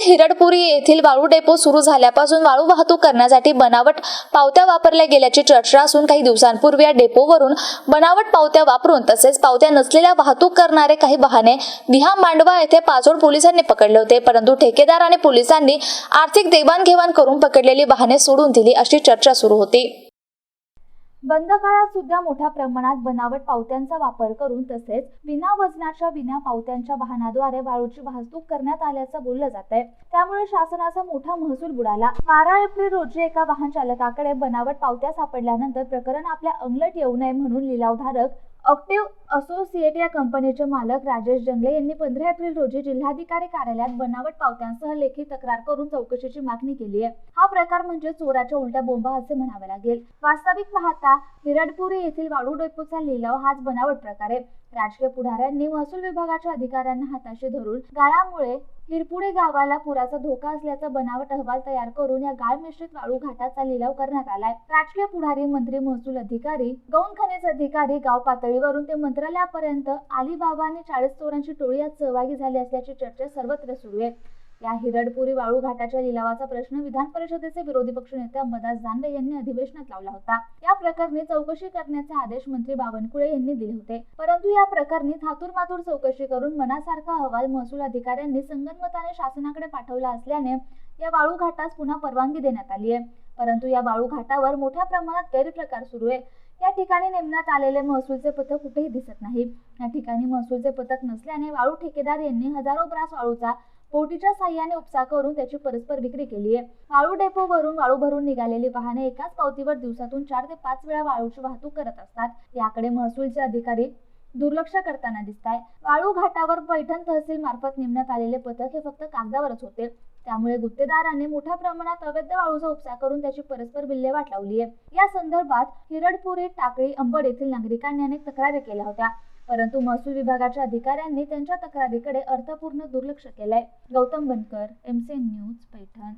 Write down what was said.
हिरडपुरी येथील वाळू डेपो सुरू झाल्यापासून वाळू वाहतूक करण्यासाठी बनावट पावत्या वापरल्या गेल्याची चर्चा असून काही दिवसांपूर्वी या डेपोवरून बनावट पावत्या वापरून तसेच पावत्या नसलेल्या वाहतूक करणारे काही वाहने विहाम मांडवा येथे पाचोड पोलिसांनी पकडले होते, परंतु ठेकेदार आणि पोलिसांनी आर्थिक देवाणघेवाण करून पकडलेली वाहने सोडून दिली अशी चर्चा सुरू होती। बंद काळात सुद्धा मोठ्या प्रमाणात बनावट पावत्यांचा वापर करून तसेच विना वजनाच्या विना पावत्यांच्या वाहनाद्वारे वाळूची वाहतूक करण्यात आल्याचं बोललं जात आहे। त्यामुळे शासनाचा मोठा महसूल बुडाला। 12 एप्रिल रोजी एका वाहन चालकाकडे बनावट पावत्या सापडल्यानंतर प्रकरण आपल्या अंगलट येऊ नये म्हणून लिलावधारक ऑक्टिव्ह असोसिएट या कंपनीचे मालक राजेश जंगले यांनी 15 एप्रिल रोजी जिल्हाधिकारी कार्यालयात बनावट पावत्यांसह लेखी तक्रार करून चौकशीची मागणी केली आहे। हा प्रकार म्हणजे चोराच्या उलट्या बोंबा असे म्हणावे लागेल। वास्तविक पाहता हिरडपुरी येथील वाळू डेपोचा लिलाव हाच बनावट प्रकार आहे। राजकीय पुढाऱ्यांनी महसूल विभागाच्या अधिकाऱ्यांना हाताशी धरून गाळामुळे हिरपुडे गावाला पुराचा धोका असल्याचा बनावट अहवाल तयार करून या गाळ मिश्रित वाळू घाटाचा लिलाव करण्यात आलाय। राजकीय पुढारी, मंत्री, महसूल अधिकारी, गौण खनिज अधिकारी गाव पातळीवरून ते मंत्रालयापर्यंत अलिबाबा आणि 40 चोरांची टोळी यात सहभागी झाली असल्याची चर्चा सर्वत्र सुरू आहे। या हिरडपुरी वाळू घाटाच्या लिलावाचा प्रश्न विधान परिषदेचे विरोधी पक्षनेते अंबादास दानवे यांनी अधिवेशनात लावला होता। या प्रकरणी चौकशी करण्याचे आदेश मंत्री बावनकुळे यांनी दिले होते, परंतु या प्रकरणी थातूरमातूर चौकशी करून मनासारखा अहवाल महसूल अधिकाऱ्यांनी संगनमताने शासनाकडे पाठवला असल्याने या वाळू घाटास पुन्हा परवानगी देण्यात आली आहे। परंतु या वाळू घाटावर मोठ्या प्रमाणात गैरप्रकार सुरू आहे। या ठिकाणी नेमण्यात आलेले महसूलचे पथक कुठेही दिसत नाही। या ठिकाणी महसूलचे पथक नसल्याने वाळू ठेकेदार यांनी हजारो ब्रास वाळूचा बोटीच्या साह्याने उपसा करून त्याची परस्पर विक्री केली आहे। वाळू डेपोवरून वाळू भरून निघालेली वाहने एकाच पावतीवर दिवसातून 4 ते 5 वेळा वाळूची वाहतूक करत असतात। याकडे महसूलचे अधिकारी दुर्लक्ष करताना दिसताय। वाळू घाटावर पैठण तहसील मार्फत नेमण्यात आलेले पथक हे फक्त कागदावरच होते। त्यामुळे गुत्तेदारांनी मोठ्या प्रमाणात अवैध वाळूचा उपसा करून त्याची परस्पर विल्हेवाट लावली आहे। या संदर्भात हिरडपुरी, टाकळी, अंबड येथील नागरिकांनी अनेक तक्रारी केल्या होत्या, परंतु महसूल विभागाच्या अधिकाऱ्यांनी त्यांच्या तक्रारीकडे अर्थपूर्ण दुर्लक्ष केलंय। गौतम बनकर, MCN न्यूज, पैठण।